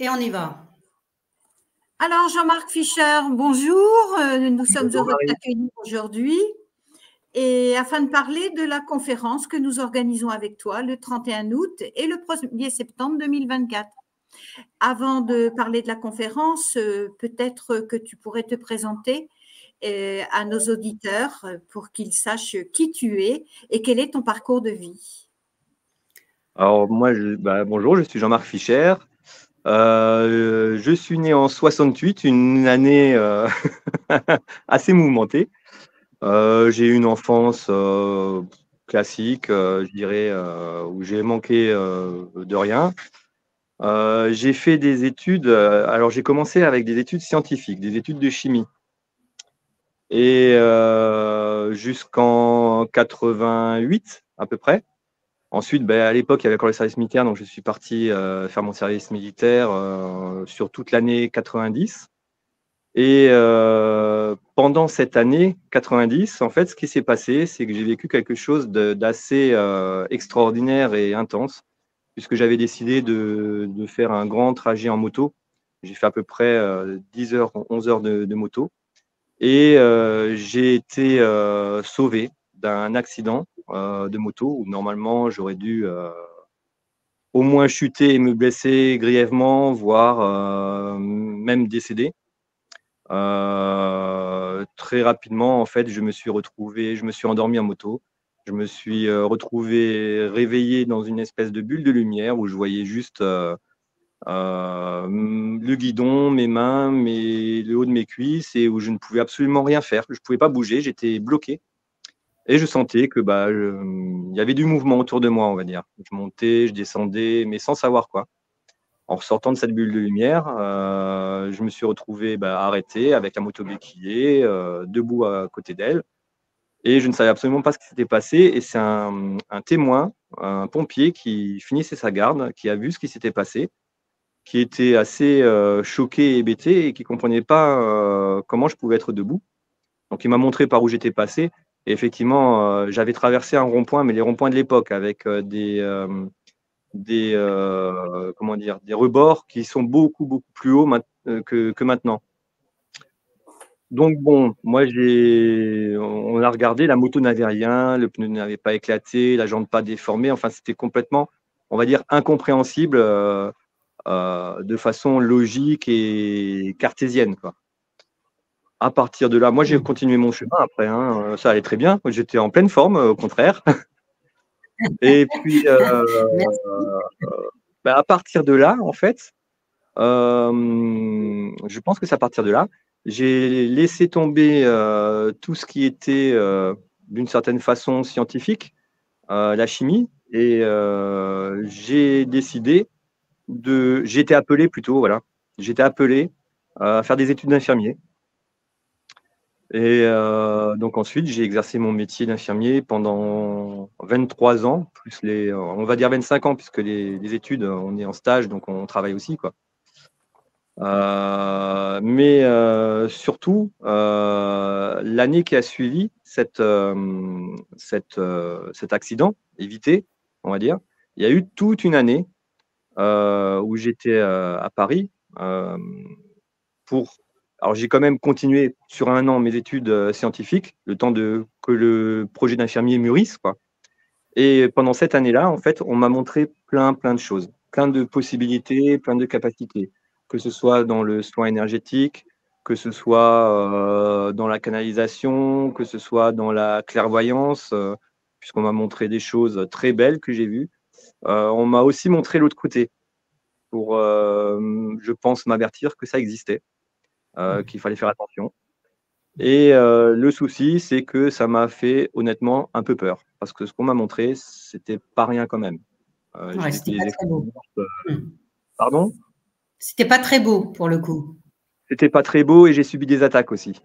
Et on y va. Alors, Jean-Marc Fischer, bonjour. Nous sommes Bonjour heureux de Marie. t'accueillir aujourd'hui et afin de parler de la conférence que nous organisons avec toi le 31 août et le 1er septembre 2024. Avant de parler de la conférence, peut-être que tu pourrais te présenter à nos auditeurs pour qu'ils sachent qui tu es et quel est ton parcours de vie. Alors moi, bonjour, je suis Jean-Marc Fischer. Je suis né en 68, une année assez mouvementée. J'ai eu une enfance classique, je dirais, où j'ai manqué de rien. J'ai fait des études, alors j'ai commencé avec des études scientifiques, des études de chimie. Et jusqu'en 88 à peu près. Ensuite, à l'époque, il y avait encore le service militaire, donc je suis parti faire mon service militaire sur toute l'année 90. Et pendant cette année 90, en fait, ce qui s'est passé, c'est que j'ai vécu quelque chose d'assez extraordinaire et intense, puisque j'avais décidé de faire un grand trajet en moto. J'ai fait à peu près 10 heures, 11 heures de moto. Et j'ai été sauvé d'un accident de moto où normalement j'aurais dû au moins chuter et me blesser grièvement, voire même décéder. Très rapidement, en fait, je me suis endormi en moto. Je me suis retrouvé réveillé dans une espèce de bulle de lumière où je voyais juste le guidon, mes mains, le haut de mes cuisses, et où je ne pouvais absolument rien faire. Je ne pouvais pas bouger, j'étais bloqué. Et je sentais que il y avait du mouvement autour de moi, on va dire. Je montais, je descendais, mais sans savoir quoi. En ressortant de cette bulle de lumière, je me suis retrouvé arrêté avec la moto béquillée, debout à côté d'elle. Et je ne savais absolument pas ce qui s'était passé. Et c'est un témoin, un pompier qui finissait sa garde, qui a vu ce qui s'était passé, qui était assez choqué et hébété et qui ne comprenait pas comment je pouvais être debout. Donc, il m'a montré par où j'étais passé. Et effectivement, j'avais traversé un rond-point, mais les ronds-points de l'époque, avec comment dire, des rebords qui sont beaucoup, beaucoup plus hauts que maintenant. Donc, bon, moi, on a regardé, la moto n'avait rien, le pneu n'avait pas éclaté, la jambe pas déformée. Enfin, c'était complètement, on va dire, incompréhensible de façon logique et cartésienne, quoi. À partir de là, moi, j'ai continué mon chemin après, hein, ça allait très bien. J'étais en pleine forme, au contraire. Et puis, à partir de là, en fait, je pense que c'est à partir de là, j'ai laissé tomber tout ce qui était, d'une certaine façon, scientifique, la chimie, et j'étais appelé plutôt, voilà, j'étais appelé à faire des études d'infirmier. Et donc ensuite, j'ai exercé mon métier d'infirmier pendant 23 ans, plus on va dire 25 ans, puisque les études, on est en stage, donc on travaille aussi, quoi. Mais surtout, l'année qui a suivi cet accident évité, on va dire, il y a eu toute une année où j'étais à Paris alors, j'ai quand même continué sur un an mes études scientifiques, le temps que le projet d'infirmier mûrisse, quoi. Et pendant cette année-là, en fait, on m'a montré plein de choses, plein de possibilités, plein de capacités, que ce soit dans le soin énergétique, que ce soit dans la canalisation, que ce soit dans la clairvoyance, puisqu'on m'a montré des choses très belles que j'ai vues. On m'a aussi montré l'autre côté pour, je pense, m'avertir que ça existait. Qu'il fallait faire attention. Et le souci, c'est que ça m'a fait honnêtement un peu peur, parce que ce qu'on m'a montré, c'était pas rien quand même. J'ai vécu des expériences. Pardon ? C'était pas très beau pour le coup. C'était pas très beau et j'ai subi des attaques aussi.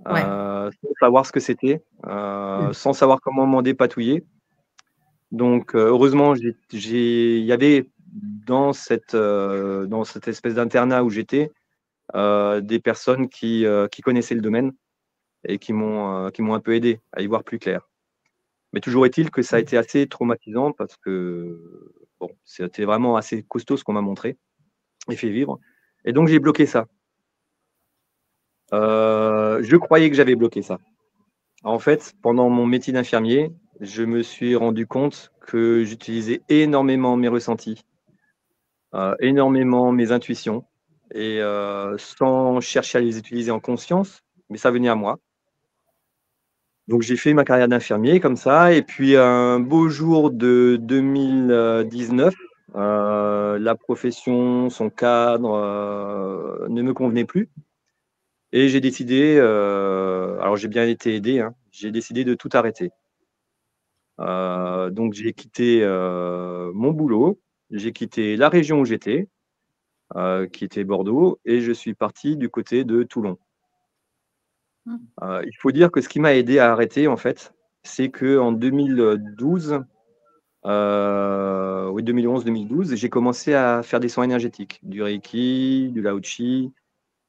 Ouais. Sans savoir ce que c'était, sans savoir comment m'en dépatouiller. Donc heureusement, il y avait dans cette espèce d'internat où j'étais, des personnes qui connaissaient le domaine et qui m'ont un peu aidé à y voir plus clair. Mais toujours est-il que ça a été assez traumatisant parce que bon, c'était vraiment assez costaud ce qu'on m'a montré. et fait vivre. Et donc, j'ai bloqué ça. Je croyais que j'avais bloqué ça. En fait, pendant mon métier d'infirmier, je me suis rendu compte que j'utilisais énormément mes ressentis, énormément mes intuitions, et sans chercher à les utiliser en conscience, mais ça venait à moi. Donc j'ai fait ma carrière d'infirmier comme ça, et puis un beau jour de 2019, la profession, son cadre, ne me convenait plus, et j'ai décidé, alors j'ai bien été aidé, hein, j'ai décidé de tout arrêter. Donc j'ai quitté, mon boulot, j'ai quitté la région où j'étais, qui était Bordeaux, et je suis parti du côté de Toulon. Mmh. Il faut dire que ce qui m'a aidé à arrêter, en fait, c'est qu'en 2012, oui 2011-2012, j'ai commencé à faire des soins énergétiques, du Reiki, du Lao Chi.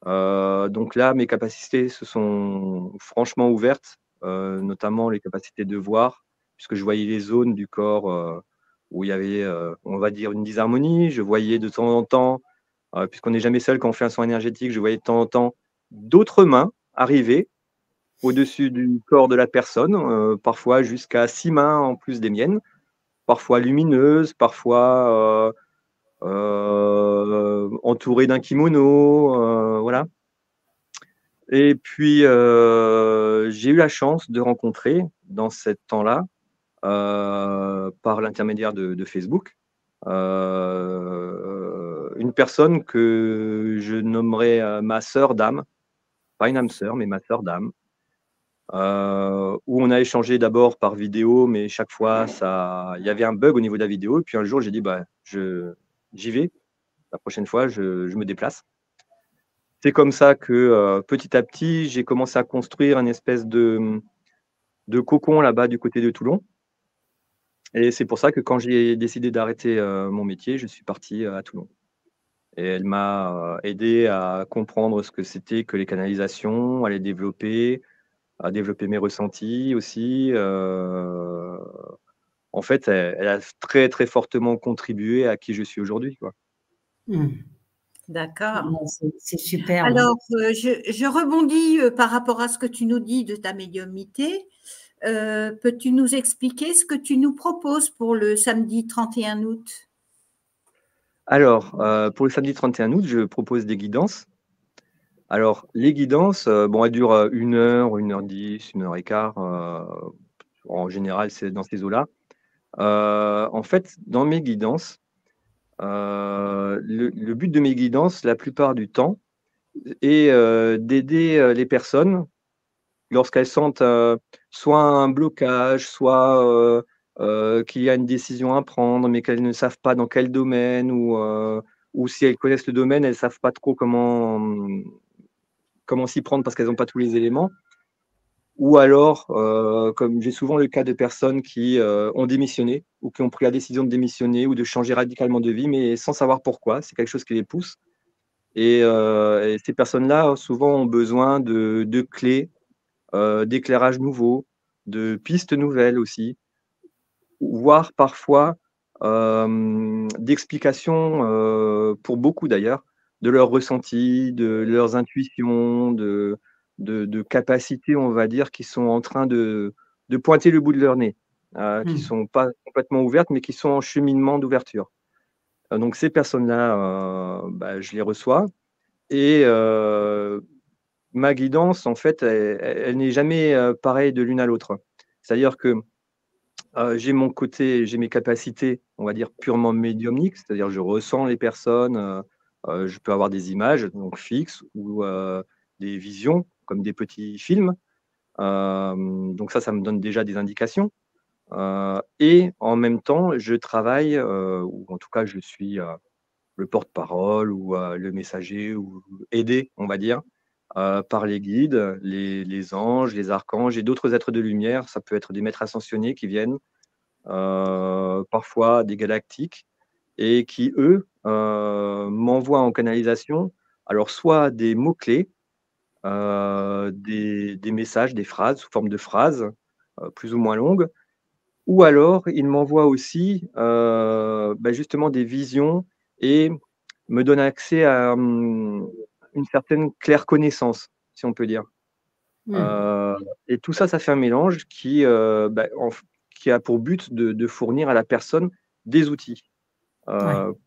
Donc là, mes capacités se sont franchement ouvertes, notamment les capacités de voir, puisque je voyais les zones du corps, où il y avait, on va dire, une disharmonie. Je voyais de temps en temps, puisqu'on n'est jamais seul quand on fait un soin énergétique, je voyais de temps en temps d'autres mains arriver au-dessus du corps de la personne, parfois jusqu'à 6 mains en plus des miennes, parfois lumineuses, parfois entourées d'un kimono, voilà. Et puis, j'ai eu la chance de rencontrer dans ce temps-là, par l'intermédiaire de Facebook, une personne que je nommerai, ma sœur d'âme, pas une âme sœur, mais ma sœur d'âme, où on a échangé d'abord par vidéo, mais chaque fois il y avait un bug au niveau de la vidéo, et puis un jour j'ai dit: «Bah, j'y vais, la prochaine fois je me déplace». C'est comme ça que, petit à petit, j'ai commencé à construire une espèce de cocon là-bas du côté de Toulon, et c'est pour ça que quand j'ai décidé d'arrêter, mon métier, je suis parti, à Toulon, et elle m'a, aidé à comprendre ce que c'était que les canalisations, à développer mes ressentis aussi, en fait, elle a très, très fortement contribué à qui je suis aujourd'hui, quoi. Mmh. D'accord. Ouais, c'est superbe. Alors, je rebondis, par rapport à ce que tu nous dis de ta médiumnité. Peux-tu nous expliquer ce que tu nous proposes pour le samedi 31 août? Alors, pour le samedi 31 août, je propose des guidances. Alors, les guidances, bon, elles durent, 1 heure 10, 1 heure et quart, en général, c'est dans ces eaux-là. En fait, dans mes guidances, le but de mes guidances, la plupart du temps, est, d'aider, les personnes lorsqu'elles sentent, soit un blocage, soit, qu'il y a une décision à prendre, mais qu'elles ne savent pas dans quel domaine, ou si elles connaissent le domaine, elles ne savent pas trop comment s'y prendre parce qu'elles n'ont pas tous les éléments. Ou alors, comme j'ai souvent le cas de personnes qui, ont démissionné ou qui ont pris la décision de démissionner ou de changer radicalement de vie, mais sans savoir pourquoi. C'est quelque chose qui les pousse, et ces personnes-là, souvent, ont besoin de clés, d'éclairages nouveaux, de pistes nouvelles aussi, voire parfois, d'explications, pour beaucoup d'ailleurs, de leurs ressentis, de leurs intuitions, de capacités, on va dire, qui sont en train de pointer le bout de leur nez, qui Mmh. sont pas complètement ouvertes, mais qui sont en cheminement d'ouverture. Donc ces personnes-là, bah, je les reçois, et ma guidance, en fait, elle n'est jamais, pareille de l'une à l'autre. C'est-à-dire que j'ai mes capacités, on va dire, purement médiumniques, c'est-à-dire je ressens les personnes, je peux avoir des images donc fixes, ou des visions comme des petits films. Donc ça me donne déjà des indications, et en même temps, je travaille, ou en tout cas je suis, le porte-parole, ou le messager, ou aidé, on va dire, par les guides, les anges, les archanges et d'autres êtres de lumière. Ça peut être des maîtres ascensionnés qui viennent, parfois des galactiques, et qui, eux, m'envoient en canalisation, alors soit des mots-clés, des messages, des phrases sous forme de phrases, plus ou moins longues, ou alors ils m'envoient aussi, bah, justement des visions, et me donne accès à une certaine claire connaissance, si on peut dire. Et tout ça, ça fait un mélange qui a pour but de fournir à la personne des outils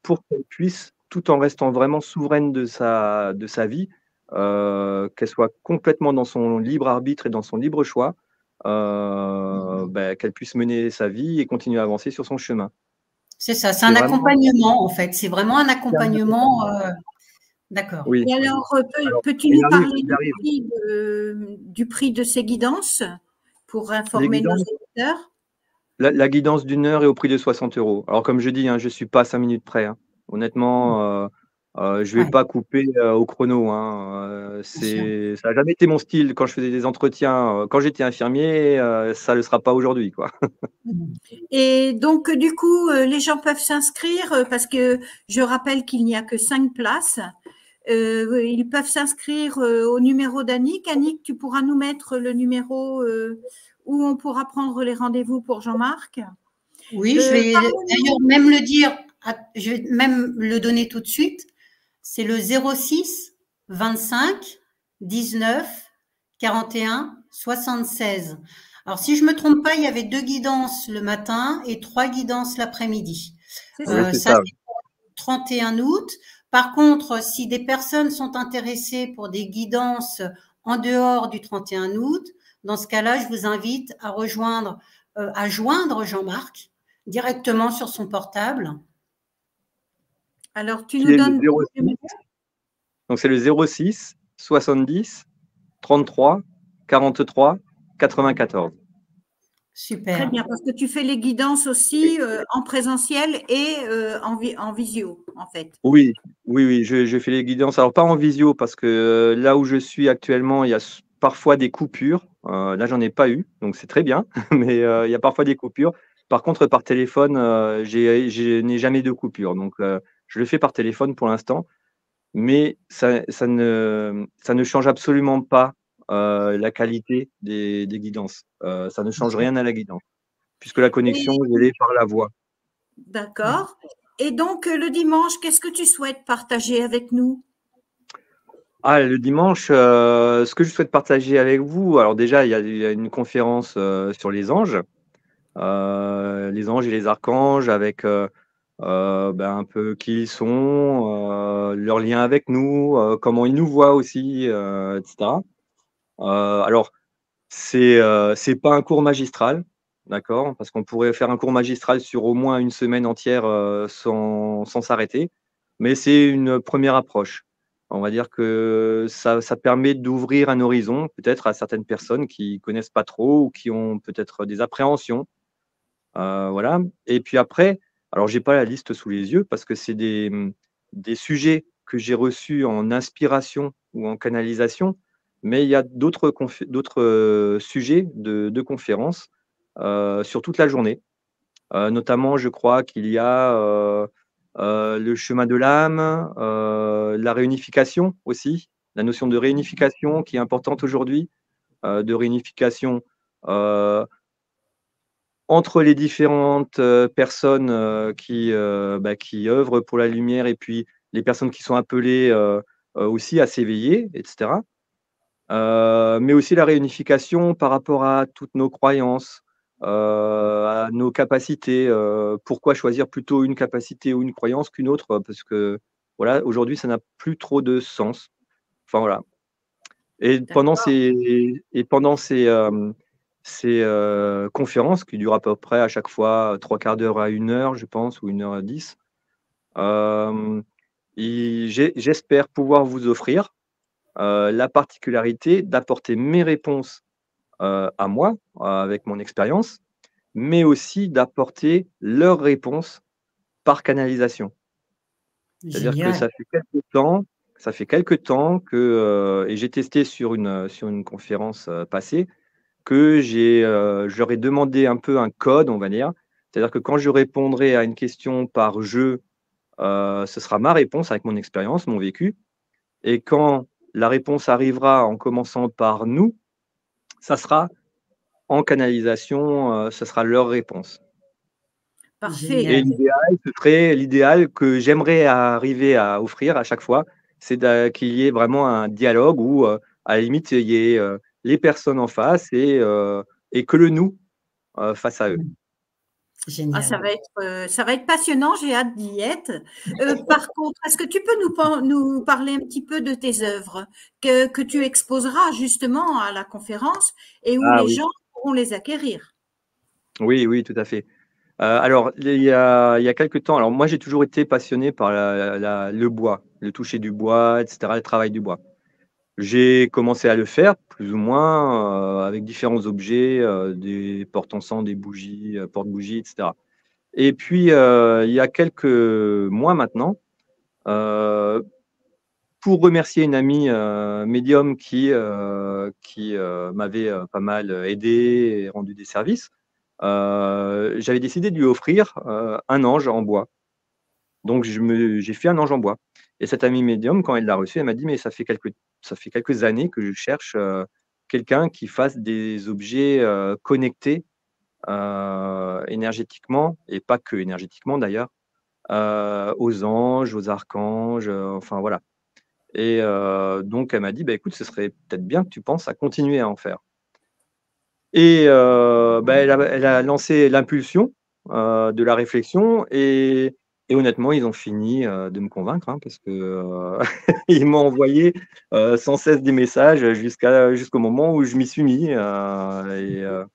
pour qu'elle puisse, tout en restant vraiment souveraine de sa vie, qu'elle soit complètement dans son libre arbitre et dans son libre choix, qu'elle puisse mener sa vie et continuer à avancer sur son chemin. C'est ça, c'est un accompagnement en fait, c'est vraiment un accompagnement. D'accord. Oui. Et alors, peux-tu nous parler du prix de ces guidances pour informer nos éditeurs? La guidance d'1 heure est au prix de 60 €. Alors, comme je dis, je ne suis pas à 5 minutes près. Honnêtement, je ne vais pas couper au chrono. Ça n'a jamais été mon style quand je faisais des entretiens. Quand j'étais infirmier, ça ne le sera pas aujourd'hui, quoi. Et donc, du coup, les gens peuvent s'inscrire parce que je rappelle qu'il n'y a que 5 places. Ils peuvent s'inscrire au numéro d'Annick. Annick, tu pourras nous mettre le numéro où on pourra prendre les rendez-vous pour Jean-Marc. Oui, je vais d'ailleurs même le dire, je vais même le donner tout de suite. C'est le 06 25 19 41 76. Alors, si je ne me trompe pas, il y avait 2 guidances le matin et 3 guidances l'après-midi. Ça, c'est le 31 août. Par contre, si des personnes sont intéressées pour des guidances en dehors du 31 août, dans ce cas-là, je vous invite à joindre Jean-Marc directement sur son portable. Alors, tu nous donnes… Donc, c'est le 06 70 33 43 94. Super. Très bien, parce que tu fais les guidances aussi en présentiel et en visio, en fait. Oui, je fais les guidances. Alors, pas en visio, parce que là où je suis actuellement, il y a parfois des coupures. Là, j'en ai pas eu, donc c'est très bien, mais il y a parfois des coupures. Par contre, par téléphone, je n'ai jamais de coupure. Donc, je le fais par téléphone pour l'instant, mais ça ne change absolument pas la qualité des guidances. Ça ne change rien à la guidance, puisque la connexion, elle est par la voix. D'accord. Et donc, le dimanche, qu'est-ce que tu souhaites partager avec nous? Le dimanche, ce que je souhaite partager avec vous, alors déjà, il y a une conférence sur les anges et les archanges, avec un peu qui ils sont, leur lien avec nous, comment ils nous voient aussi, etc. Alors, c'est pas un cours magistral, d'accord? Parce qu'on pourrait faire un cours magistral sur au moins une semaine entière sans s'arrêter, mais c'est une première approche. On va dire que ça permet d'ouvrir un horizon, peut-être à certaines personnes qui connaissent pas trop ou qui ont peut-être des appréhensions. Voilà. Et puis après, alors j'ai pas la liste sous les yeux parce que c'est des sujets que j'ai reçus en inspiration ou en canalisation, mais il y a d'autres sujets de conférences sur toute la journée. Notamment, je crois qu'il y a le chemin de l'âme, la réunification aussi, la notion de réunification qui est importante aujourd'hui, de réunification entre les différentes personnes qui œuvrent pour la lumière, et puis les personnes qui sont appelées aussi à s'éveiller, etc. Mais aussi la réunification par rapport à toutes nos croyances, à nos capacités. Pourquoi choisir plutôt une capacité ou une croyance qu'une autre? Parce que voilà, aujourd'hui, ça n'a plus trop de sens. Enfin voilà. Et pendant ces conférences qui durent à peu près à chaque fois 3/4 d'heure à 1 heure, je pense, ou 1h10, j'espère pouvoir vous offrir la particularité d'apporter mes réponses à moi, avec mon expérience, mais aussi d'apporter leurs réponses par canalisation. C'est-à-dire que ça fait quelque temps que, et j'ai testé sur une conférence passée, que je leur ai demandé un peu un code, on va dire. C'est-à-dire que quand je répondrai à une question par jeu, ce sera ma réponse avec mon expérience, mon vécu. Et quand la réponse arrivera en commençant par nous, ça sera en canalisation, ce sera leur réponse. Parfait. Et l'idéal, ce serait l'idéal que j'aimerais arriver à offrir à chaque fois, c'est qu'il y ait vraiment un dialogue où, à la limite, il y ait les personnes en face et que le nous face à eux. Ah, Génial. ça va être passionnant, j'ai hâte d'y être. Par contre, est-ce que tu peux nous parler un petit peu de tes œuvres que tu exposeras justement à la conférence et où Ah les oui, gens pourront les acquérir? oui, oui, tout à fait. Alors, il y a quelques temps, alors moi j'ai toujours été passionné par le bois, le toucher du bois, etc., le travail du bois. J'ai commencé à le faire, plus ou moins, avec différents objets, des porte-encens, des bougies, porte-bougies, etc. Et puis, il y a quelques mois maintenant, euh, pour remercier une amie médium qui m'avait pas mal aidé et rendu des services, j'avais décidé de lui offrir un ange en bois. Donc, j'ai fait un ange en bois. Et cette amie médium, quand elle l'a reçu, elle m'a dit, mais ça fait quelques années que je cherche quelqu'un qui fasse des objets connectés énergétiquement, et pas que énergétiquement d'ailleurs, aux anges, aux archanges, enfin voilà. Et donc, elle m'a dit, bah, écoute, ce serait peut-être bien que tu penses à continuer à en faire. Et bah, elle a lancé l'impulsion de la réflexion et honnêtement, ils ont fini de me convaincre, hein, parce que ils m'ont envoyé sans cesse des messages jusqu'au moment où je m'y suis mis. Alors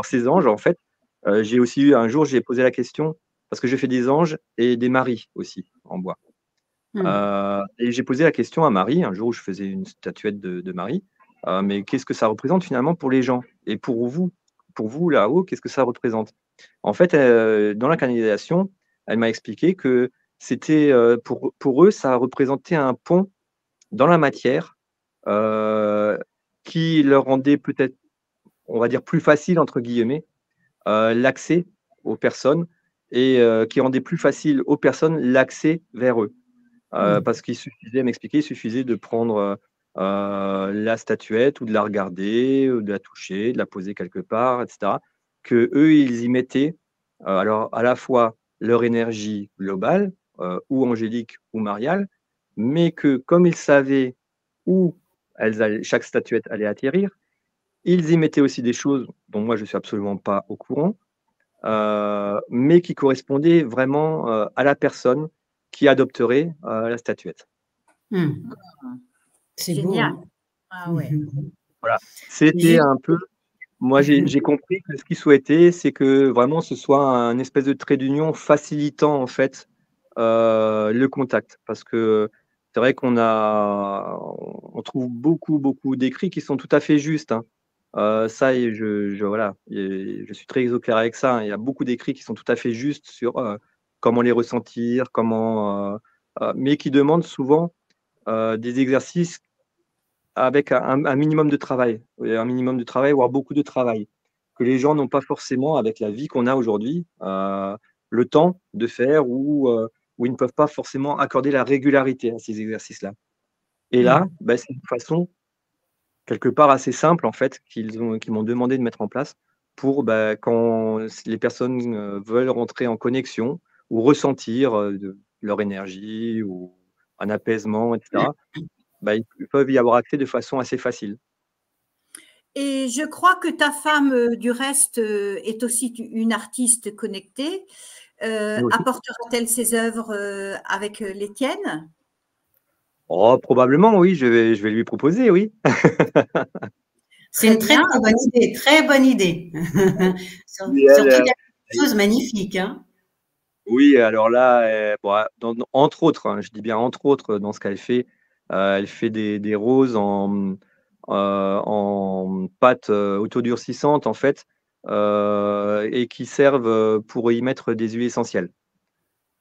ces anges, en fait, j'ai aussi eu un jour, j'ai posé la question parce que je fais des anges et des maris aussi en bois. Et j'ai posé la question à Marie, un jour où je faisais une statuette de Marie, mais qu'est-ce que ça représente finalement pour les gens? Et pour vous là-haut, qu'est-ce que ça représente? En fait, dans la canalisation, elle m'a expliqué que c'était pour eux, ça représentait un pont dans la matière euh, qui leur rendait peut-être, on va dire, plus facile, entre guillemets, l'accès aux personnes et qui rendait plus facile aux personnes l'accès vers eux. Parce qu'il suffisait, elle m'expliquait, il suffisait de prendre la statuette ou de la regarder, ou de la toucher, de la poser quelque part, etc. Que eux, ils y mettaient alors à la fois leur énergie globale, ou angélique ou mariale, mais que comme ils savaient où chaque statuette allait atterrir, ils y mettaient aussi des choses dont moi je ne suis absolument pas au courant, mais qui correspondaient vraiment à la personne qui adopterait la statuette. C'est beau, Génial. hein? Ah ouais. Voilà. C'était un peu. Moi, j'ai compris que ce qu'ils souhaitaient, c'est que vraiment ce soit un espèce de trait d'union facilitant en fait le contact. Parce que c'est vrai on trouve beaucoup d'écrits qui sont tout à fait justes, hein. Ça, et voilà, je suis très au clair avec ça, hein. Il y a beaucoup d'écrits qui sont tout à fait justes sur comment les ressentir, mais qui demandent souvent des exercices avec un minimum de travail, voire beaucoup de travail, que les gens n'ont pas forcément avec la vie qu'on a aujourd'hui, le temps de faire ou ils ne peuvent pas forcément accorder la régularité à ces exercices-là. Et là, bah, c'est une façon quelque part assez simple en fait qu'ils m'ont demandé de mettre en place pour bah, quand les personnes veulent rentrer en connexion ou ressentir leur énergie ou un apaisement, etc. Bah, ils peuvent y avoir accès de façon assez facile. Et je crois que ta femme, du reste, est aussi une artiste connectée. Apportera-t-elle ses œuvres avec les tiennes? Oh, probablement, oui, je vais lui proposer, oui. C'est une très, bien. très bonne idée, très bonne idée. Oui, Surtout qu'il y a quelque chose de magnifique, hein. oui, alors là, bon, entre autres, hein, je dis bien entre autres, dans ce qu'elle fait, elle fait des roses en pâte autodurcissante, en fait, et qui servent pour y mettre des huiles essentielles.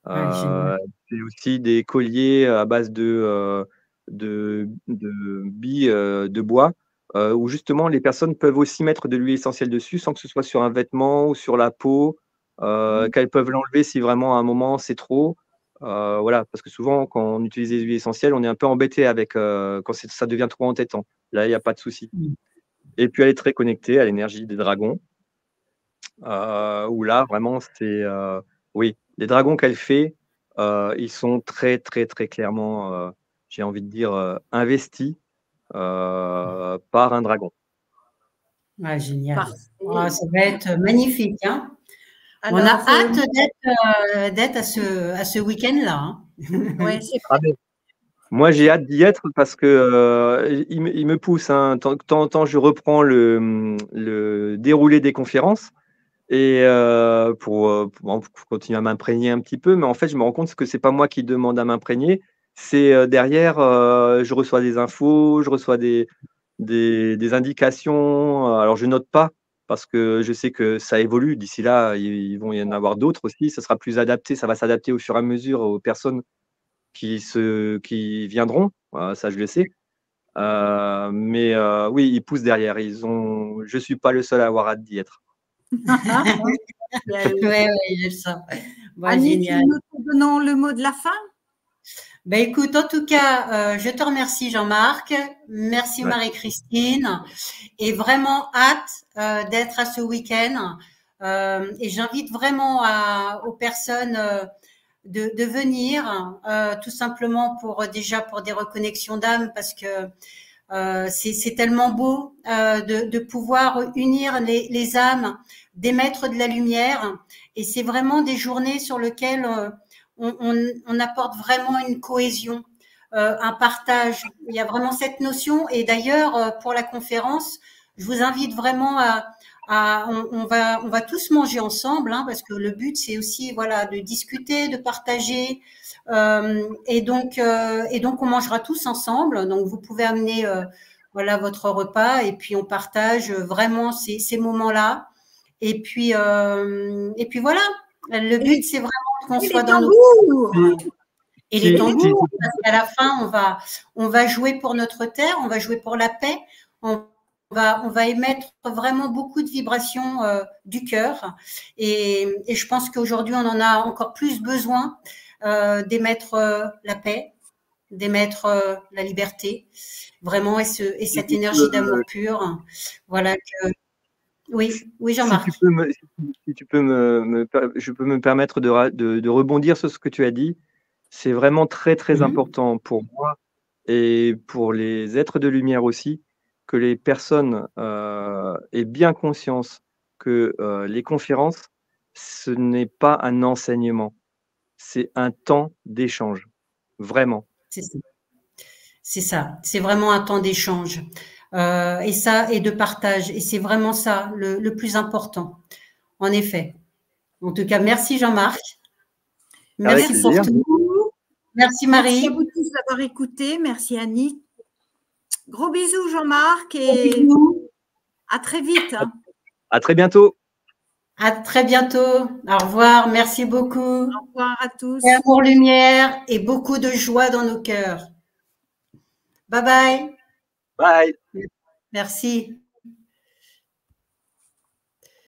Ah, génial. C'est aussi des colliers à base de billes de bois, où justement les personnes peuvent aussi mettre de l'huile essentielle dessus sans que ce soit sur un vêtement ou sur la peau, qu'elles peuvent l'enlever si vraiment à un moment c'est trop. Voilà, parce que souvent quand on utilise des huiles essentielles, on est un peu embêté avec quand ça devient trop entêtant. Là, il n'y a pas de souci. Et puis elle est très connectée à l'énergie des dragons, où là vraiment Oui, les dragons qu'elle fait, ils sont très, très, très clairement, j'ai envie de dire, investis par un dragon. Ouais, génial. Parfait. Oh, ça va être magnifique, hein. On a Alors, hâte d'être à ce week-end-là, hein. ouais, c'est Ah ben, moi, j'ai hâte d'y être parce que il me pousse, hein. Tant je reprends le déroulé des conférences et pour continuer à m'imprégner un petit peu, mais en fait, je me rends compte que c'est pas moi qui demande à m'imprégner, c'est derrière, je reçois des infos, je reçois des indications. Alors, je note pas parce que je sais que ça évolue. D'ici là, ils vont y en avoir d'autres aussi. Ça sera plus adapté, ça va s'adapter au fur et à mesure aux personnes qui viendront. Ça, je le sais. Mais oui, ils poussent derrière. Je suis pas le seul à avoir hâte d'y être. bien. Ouais, ouais, je le sens. Bon, Annick, génial. nous te donnons le mot de la fin. Ben écoute, en tout cas, je te remercie Jean-Marc, merci Ouais. Marie-Christine, et vraiment hâte d'être à ce week-end. Et j'invite vraiment aux personnes de venir, tout simplement pour des reconnexions d'âme, parce que c'est tellement beau de pouvoir unir les âmes, d'émettre de la lumière, et c'est vraiment des journées sur lesquelles on apporte vraiment une cohésion, un partage. Il y a vraiment cette notion. Et d'ailleurs, pour la conférence, je vous invite vraiment on va tous manger ensemble, hein, parce que le but c'est aussi voilà de discuter, de partager. Et donc on mangera tous ensemble. Donc vous pouvez amener voilà votre repas et puis on partage vraiment ces moments-là. Et puis voilà. Le but c'est vraiment qu'on Et soit les dans nos tambours. et les Si- tambours, parce qu'à la fin, on va jouer pour notre terre, on va jouer pour la paix, on va émettre vraiment beaucoup de vibrations du cœur. Et je pense qu'aujourd'hui, on en a encore plus besoin d'émettre la paix, d'émettre la liberté, vraiment, et cette énergie d'amour pur. Voilà que. Oui, oui, Si Jean-Marc. tu peux si tu peux je peux me permettre de rebondir sur ce que tu as dit. C'est vraiment très, très Mhm. important pour moi et pour les êtres de lumière aussi, que les personnes aient bien conscience que les conférences, ce n'est pas un enseignement, c'est un temps d'échange, vraiment. C'est ça. C'est ça, c'est vraiment un temps d'échange et ça et de partage et c'est vraiment ça le plus important. En effet. En tout cas, merci Jean-Marc, Avec merci pour plaisir. Merci tout, beaucoup. merci Merci à Marie. vous tous d'avoir écouté. Merci Annick. Gros bisous Jean-Marc Gros et bisous. à très vite. Hein. À très bientôt. À très bientôt. Au revoir, merci Au beaucoup. revoir à Et tous. amour, lumière et beaucoup de joie dans nos cœurs. Bye bye. Bye. Merci.